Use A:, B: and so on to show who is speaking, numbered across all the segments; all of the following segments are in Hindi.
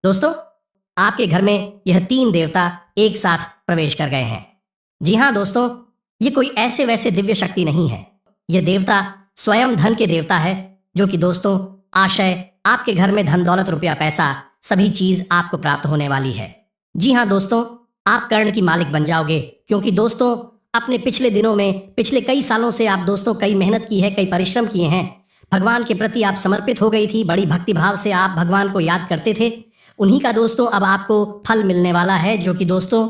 A: दोस्तों, आपके घर में यह तीन देवता एक साथ प्रवेश कर गए हैं। जी हाँ दोस्तों, ये कोई ऐसे वैसे दिव्य शक्ति नहीं है। यह देवता स्वयं धन के देवता है, जो कि दोस्तों आशय आपके घर में धन दौलत रुपया पैसा सभी चीज आपको प्राप्त होने वाली है। जी हाँ दोस्तों, आप कर्ण की मालिक बन जाओगे, क्योंकि दोस्तों अपने पिछले दिनों में पिछले कई सालों से आप दोस्तों कई मेहनत की है, कई परिश्रम किए हैं। भगवान के प्रति आप समर्पित हो गई थी, बड़ी भक्ति भाव से आप भगवान को याद करते थे। उन्हीं का दोस्तों अब आपको फल मिलने वाला है, जो कि दोस्तों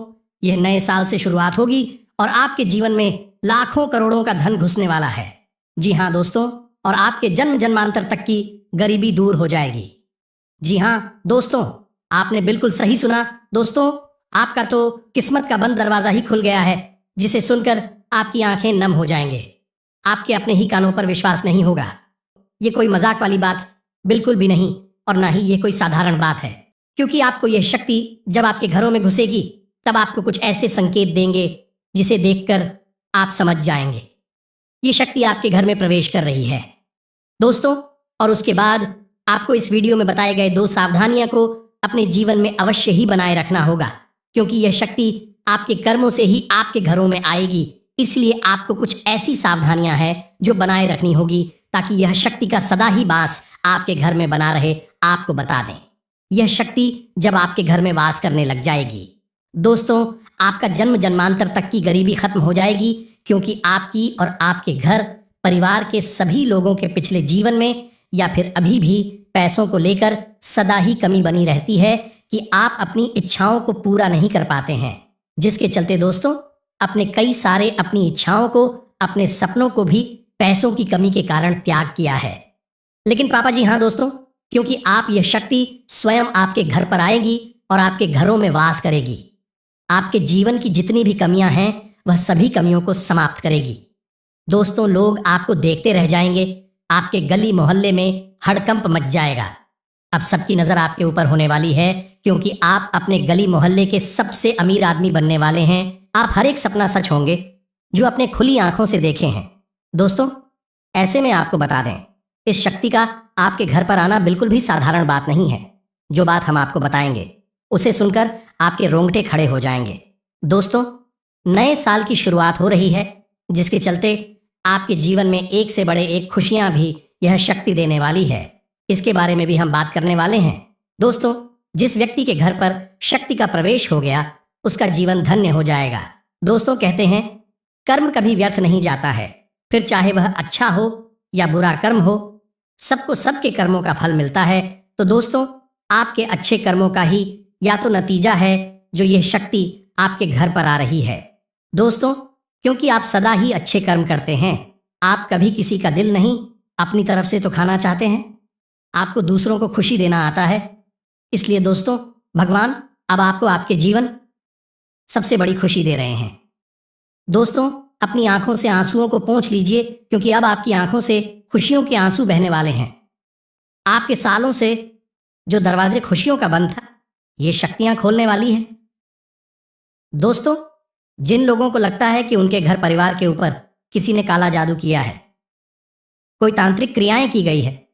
A: यह नए साल से शुरुआत होगी और आपके जीवन में लाखों करोड़ों का धन घुसने वाला है। जी हाँ दोस्तों, और आपके जन्म जन्मांतर तक की गरीबी दूर हो जाएगी। जी हाँ दोस्तों, आपने बिल्कुल सही सुना। दोस्तों, आपका तो किस्मत का बंद दरवाजा ही खुल गया है, जिसे सुनकर आपकी आंखें नम हो जाएंगे। आपके अपने ही कानों पर विश्वास नहीं होगा। ये कोई मजाक वाली बात बिल्कुल भी नहीं, और ना ही ये कोई साधारण बात है, क्योंकि आपको यह शक्ति जब आपके घरों में घुसेगी तब आपको कुछ ऐसे संकेत देंगे जिसे देखकर आप समझ जाएंगे ये शक्ति आपके घर में प्रवेश कर रही है दोस्तों। और उसके बाद आपको इस वीडियो में बताए गए 2 सावधानियां को अपने जीवन में अवश्य ही बनाए रखना होगा, क्योंकि यह शक्ति आपके कर्मों से ही आपके घरों में आएगी। इसलिए आपको कुछ ऐसी सावधानियां हैं जो बनाए रखनी होगी, ताकि यह शक्ति का सदा ही वास आपके घर में बना रहे। आपको बता दें, यह शक्ति जब आपके घर में वास करने लग जाएगी दोस्तों, आपका जन्म जन्मांतर तक की गरीबी खत्म हो जाएगी, क्योंकि आपकी और आपके घर परिवार के सभी लोगों के पिछले जीवन में या फिर अभी भी पैसों को लेकर सदा ही कमी बनी रहती है कि आप अपनी इच्छाओं को पूरा नहीं कर पाते हैं, जिसके चलते दोस्तों अपने कई सारे अपनी इच्छाओं को, अपने सपनों को भी पैसों की कमी के कारण त्याग किया है। लेकिन पापा जी हाँ दोस्तों, क्योंकि आप यह शक्ति स्वयं आपके घर पर आएगी और आपके घरों में वास करेगी। आपके जीवन की जितनी भी कमियां हैं वह सभी कमियों को समाप्त करेगी दोस्तों। लोग आपको देखते रह जाएंगे, आपके गली मोहल्ले में हड़कंप मच जाएगा। अब सबकी नजर आपके ऊपर होने वाली है, क्योंकि आप अपने गली मोहल्ले के सबसे अमीर आदमी बनने वाले हैं। आप हर एक सपना सच होंगे जो अपने खुली आंखों से देखे हैं दोस्तों। ऐसे में आपको बता दें, इस शक्ति का आपके घर पर आना बिल्कुल भी साधारण बात नहीं है। जो बात हम आपको बताएंगे उसे सुनकर आपके रोंगटे खड़े हो जाएंगे दोस्तों। नए साल की शुरुआत हो रही है, जिसके चलते आपके जीवन में एक से बड़े एक खुशियां भी यह शक्ति देने वाली है। इसके बारे में भी हम बात करने वाले हैं दोस्तों। जिस व्यक्ति के घर पर शक्ति का प्रवेश हो गया, उसका जीवन धन्य हो जाएगा दोस्तों। कहते हैं कर्म कभी व्यर्थ नहीं जाता है, फिर चाहे वह अच्छा हो या बुरा कर्म हो, सबको सबके कर्मों का फल मिलता है। तो दोस्तों, आपके अच्छे कर्मों का ही या तो नतीजा है जो यह शक्ति आपके घर पर आ रही है दोस्तों। क्योंकि आप सदा ही अच्छे कर्म करते हैं, आप कभी किसी का दिल नहीं अपनी तरफ से तो खाना चाहते हैं। आपको दूसरों को खुशी देना आता है। इसलिए दोस्तों, भगवान अब आपको आपके जीवन सबसे बड़ी खुशी दे रहे हैं दोस्तों। अपनी आंखों से आंसुओं को पोंछ लीजिए, क्योंकि अब आपकी आंखों से खुशियों के आंसू बहने वाले हैं। आपके सालों से जो दरवाजे खुशियों का बंद था, ये शक्तियां खोलने वाली है दोस्तों। जिन लोगों को लगता है कि उनके घर परिवार के ऊपर किसी ने काला जादू किया है, कोई तांत्रिक क्रियाएं की गई है,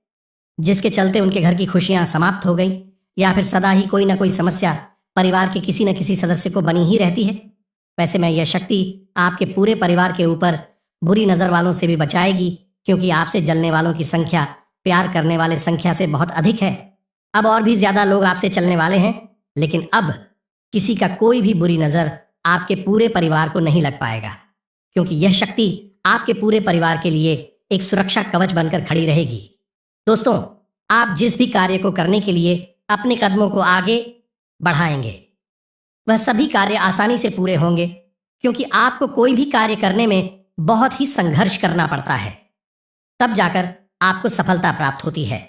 A: जिसके चलते उनके घर की खुशियां समाप्त हो गई, या फिर सदा ही कोई ना कोई समस्या परिवार के किसी न किसी सदस्य को बनी ही रहती है, वैसे में यह शक्ति आपके पूरे परिवार के ऊपर बुरी नजर वालों से भी बचाएगी, क्योंकि आपसे जलने वालों की संख्या प्यार करने वाले संख्या से बहुत अधिक है। अब और भी ज्यादा लोग आपसे चलने वाले हैं, लेकिन अब किसी का कोई भी बुरी नजर आपके पूरे परिवार को नहीं लग पाएगा, क्योंकि यह शक्ति आपके पूरे परिवार के लिए एक सुरक्षा कवच बनकर खड़ी रहेगी दोस्तों। आप जिस भी कार्य को करने के लिए अपने कदमों को आगे बढ़ाएंगे, वह सभी कार्य आसानी से पूरे होंगे, क्योंकि आपको कोई भी कार्य करने में बहुत ही संघर्ष करना पड़ता है, तब जाकर आपको सफलता प्राप्त होती है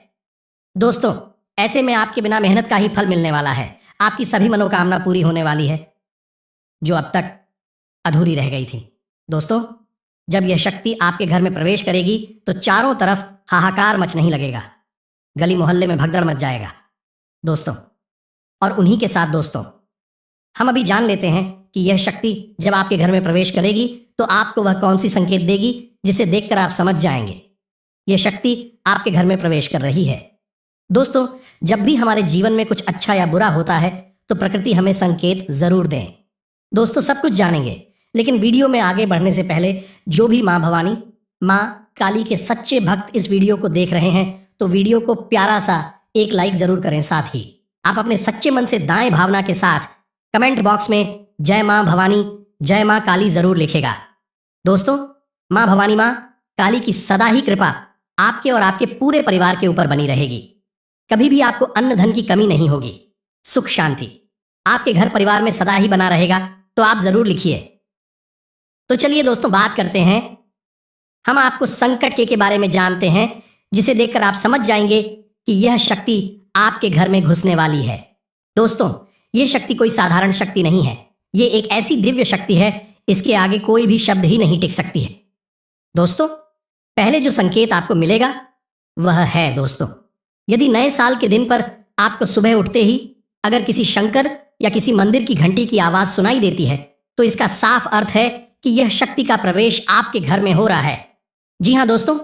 A: दोस्तों। ऐसे में आपके बिना मेहनत का ही फल मिलने वाला है। आपकी सभी मनोकामना पूरी होने वाली है, जो अब तक अधूरी रह गई थी दोस्तों। जब यह शक्ति आपके घर में प्रवेश करेगी तो चारों तरफ हाहाकार मचने ही लगेगा, गली मोहल्ले में भगदड़ मच जाएगा दोस्तों। और उन्हीं के साथ दोस्तों, हम अभी जान लेते हैं कि यह शक्ति जब आपके घर में प्रवेश करेगी तो आपको वह कौन सी संकेत देगी, जिसे देखकर आप समझ जाएंगे यह शक्ति आपके घर में प्रवेश कर रही है दोस्तों, जब भी हमारे जीवन में कुछ अच्छा या बुरा होता है तो प्रकृति हमें संकेत जरूर दें। दोस्तों, सब कुछ जानेंगे, लेकिन वीडियो में आगे बढ़ने से पहले जो भी माँ भवानी, माँ काली के सच्चे भक्त इस वीडियो को देख रहे हैं तो वीडियो को प्यारा सा एक लाइक जरूर करें। साथ ही आप अपने सच्चे मन से दाएं भावना के साथ कमेंट बॉक्स में जय माँ भवानी, जय माँ काली जरूर लिखेगा। दोस्तों, माँ भवानी, माँ काली की सदा ही कृपा आपके और आपके पूरे परिवार के ऊपर बनी रहेगी। कभी भी आपको अन्न धन की कमी नहीं होगी। सुख शांति आपके घर परिवार में सदा ही बना रहेगा। तो आप जरूर लिखिए। तो चलिए दोस्तों, बात करते हैं। हम आपको संकट के बारे में जानते हैं, जिसे देखकर आप समझ जाएंगे कि यह शक्ति आपके घर में घुसने वाली है। दोस्तों, यह शक्ति कोई साधारण शक्ति नहीं है। ये एक ऐसी दिव्य शक्ति है, इसके आगे कोई भी शब्द ही नहीं टिक सकती है। दोस्तों, पहले जो संकेत आपको मिलेगा वह है, दोस्तों, यदि नए साल के दिन पर आपको सुबह उठते ही अगर किसी शंकर या किसी मंदिर की घंटी की आवाज सुनाई देती है तो इसका साफ अर्थ है कि यह शक्ति का प्रवेश आपके घर में हो रहा है। जी हाँ दोस्तों,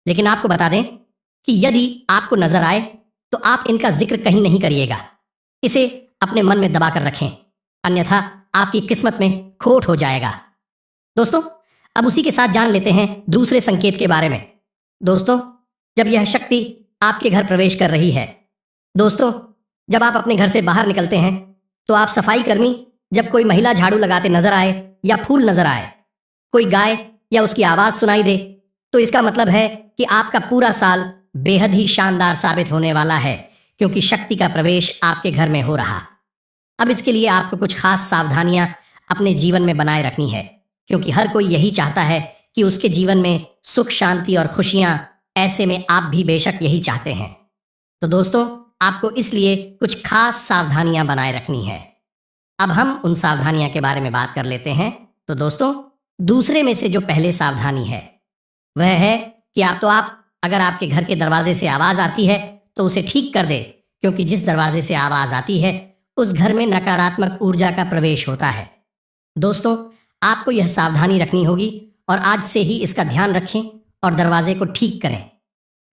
A: लेकिन आपको बता दें कि यदि आपको नजर आए तो आप इनका जिक्र कहीं नहीं करिएगा। इसे अपने मन में दबाकर रखें, अन्यथा आपकी किस्मत में खोट हो जाएगा। दोस्तों, अब उसी के साथ जान लेते हैं दूसरे संकेत के बारे में। दोस्तों, जब यह शक्ति आपके घर प्रवेश कर रही है, दोस्तों, जब आप अपने घर से बाहर निकलते हैं तो आप सफाई कर्मी जब कोई महिला झाड़ू लगाते नजर आए या फूल नजर आए, कोई गाय या उसकी आवाज सुनाई दे, तो इसका मतलब है कि आपका पूरा साल बेहद ही शानदार साबित होने वाला है, क्योंकि शक्ति का प्रवेश आपके घर में हो रहा। अब इसके लिए आपको कुछ खास सावधानियां अपने जीवन में बनाए रखनी है, क्योंकि हर कोई यही चाहता है कि उसके जीवन में सुख शांति और खुशियां, ऐसे में आप भी बेशक यही चाहते हैं। तो दोस्तों, आपको इसलिए कुछ खास सावधानियां बनाए रखनी है। अब हम उन सावधानियां के बारे में बात कर लेते हैं। तो दोस्तों, दूसरे में से जो पहले सावधानी है वह है कि आप अगर आपके घर के दरवाजे से आवाज आती है तो उसे ठीक कर दे, क्योंकि जिस दरवाजे से आवाज आती है उस घर में नकारात्मक ऊर्जा का प्रवेश होता है। दोस्तों, आपको यह सावधानी रखनी होगी और आज से ही इसका ध्यान रखें और दरवाजे को ठीक करें।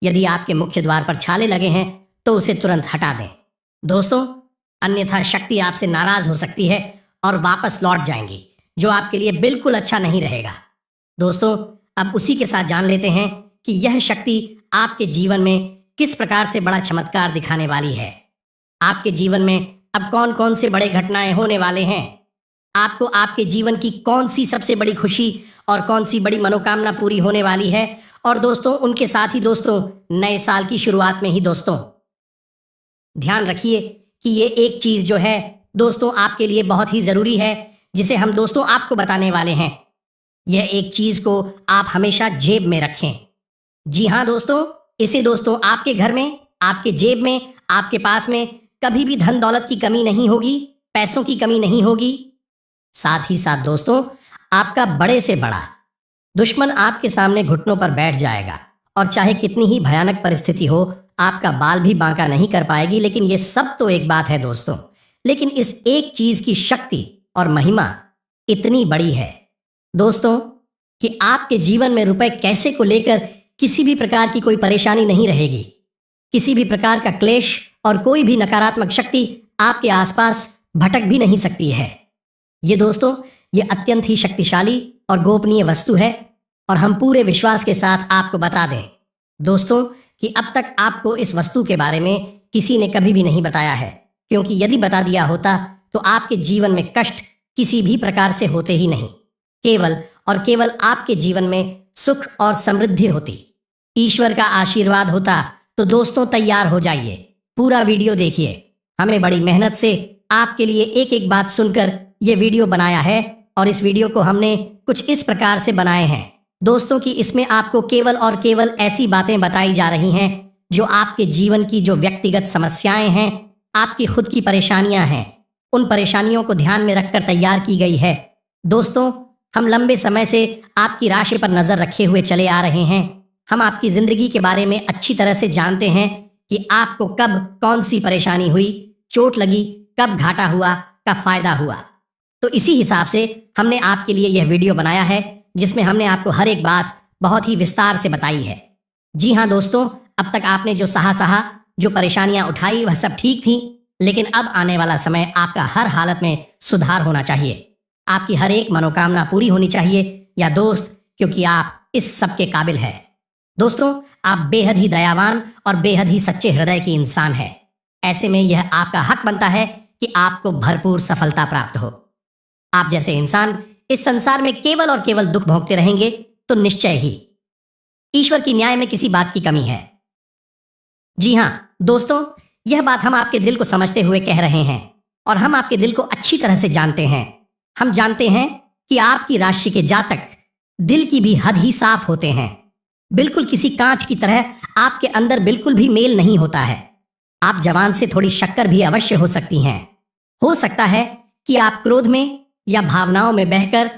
A: यदि आपके मुख्य द्वार पर छाले लगे हैं तो उसे तुरंत हटा दें। दोस्तों, अन्यथा शक्ति आपसे नाराज हो सकती है और वापस लौट जाएंगी, जो आपके लिए बिल्कुल अच्छा नहीं रहेगा। दोस्तों, अब उसी के साथ जान लेते हैं कि यह शक्ति आपके जीवन में किस प्रकार से बड़ा चमत्कार दिखाने वाली है। आपके जीवन में अब कौन कौन से बड़े घटनाएं होने वाले हैं, आपको आपके जीवन की कौन सी सबसे बड़ी खुशी और कौन सी बड़ी मनोकामना पूरी होने वाली है। और दोस्तों, उनके साथ ही दोस्तों, नए साल की शुरुआत में ही दोस्तों ध्यान रखिए कि ये एक चीज जो है दोस्तों आपके लिए बहुत ही जरूरी है, जिसे हम दोस्तों आपको बताने वाले हैं। यह एक चीज को आप हमेशा जेब में रखें। जी हाँ दोस्तों, इसे दोस्तों आपके घर में, आपके जेब में, आपके पास में कभी भी धन दौलत की कमी नहीं होगी, पैसों की कमी नहीं होगी। साथ ही साथ दोस्तों, आपका बड़े से बड़ा दुश्मन आपके सामने घुटनों पर बैठ जाएगा और चाहे कितनी ही भयानक परिस्थिति हो, आपका बाल भी बांका नहीं कर पाएगी। लेकिन ये सब तो एक बात है दोस्तों, लेकिन इस एक चीज की शक्ति और महिमा इतनी बड़ी है दोस्तों कि आपके जीवन में रुपए कैसे को लेकर किसी भी प्रकार की कोई परेशानी नहीं रहेगी। किसी भी प्रकार का क्लेश और कोई भी नकारात्मक शक्ति आपके आसपास भटक भी नहीं सकती है। ये दोस्तों, ये अत्यंत ही शक्तिशाली और गोपनीय वस्तु है और हम पूरे विश्वास के साथ आपको बता दें दोस्तों कि अब तक आपको इस वस्तु के बारे में किसी ने कभी भी नहीं बताया है, क्योंकि यदि बता दिया होता तो आपके जीवन में कष्ट किसी भी प्रकार से होते ही नहीं। केवल और केवल आपके जीवन में सुख और समृद्धि होती, ईश्वर का आशीर्वाद होता। तो दोस्तों, तैयार हो जाइए, पूरा वीडियो देखिए। हमें बड़ी मेहनत से आपके लिए एक एक बात सुनकर ये वीडियो बनाया है और इस वीडियो को हमने कुछ इस प्रकार से बनाए हैं दोस्तों कि इसमें आपको केवल और केवल ऐसी बातें बताई जा रही हैं जो आपके जीवन की जो व्यक्तिगत समस्याएं हैं, आपकी खुद की परेशानियां हैं, उन परेशानियों को ध्यान में रखकर तैयार की गई है। दोस्तों, हम लंबे समय से आपकी राशि पर नजर रखे हुए चले आ रहे हैं। हम आपकी जिंदगी के बारे में अच्छी तरह से जानते हैं कि आपको कब कौन सी परेशानी हुई, चोट लगी, कब घाटा हुआ, कब फायदा हुआ। तो इसी हिसाब से हमने आपके लिए यह वीडियो बनाया है, जिसमें हमने आपको हर एक बात बहुत ही विस्तार से बताई है। जी हाँ दोस्तों, अब तक आपने जो सहा जो परेशानियां उठाई वह सब ठीक थी, लेकिन अब आने वाला समय आपका हर हालत में सुधार होना चाहिए। आपकी हर एक मनोकामना पूरी होनी चाहिए या दोस्त, क्योंकि आप इस सब के काबिल है। दोस्तों, आप बेहद ही दयावान और बेहद ही सच्चे हृदय की इंसान हैं। ऐसे में यह आपका हक बनता है कि आपको भरपूर सफलता प्राप्त हो। आप जैसे इंसान इस संसार में केवल और केवल दुख भोगते रहेंगे तो निश्चय ही ईश्वर की न्याय में किसी बात की कमी है। जी हाँ दोस्तों, यह बात हम आपके दिल को समझते हुए कह रहे हैं और हम आपके दिल को अच्छी तरह से जानते हैं। हम जानते हैं कि आपकी राशि के जातक दिल की भी हद ही साफ होते हैं। बिल्कुल किसी कांच की तरह आपके अंदर बिल्कुल भी मेल नहीं होता है। आप जवान से थोड़ी शक्कर भी अवश्य हो सकती हैं। हो सकता है कि आप क्रोध में या भावनाओं में बहकर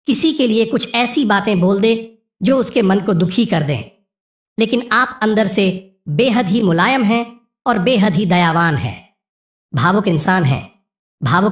A: किसी के लिए कुछ ऐसी बातें बोल दें जो उसके मन को दुखी कर दें, लेकिन आप अंदर से बेहद ही मुलायम हैं और बेहद ही दयावान हैं। भावुक इंसान हैं। भावुक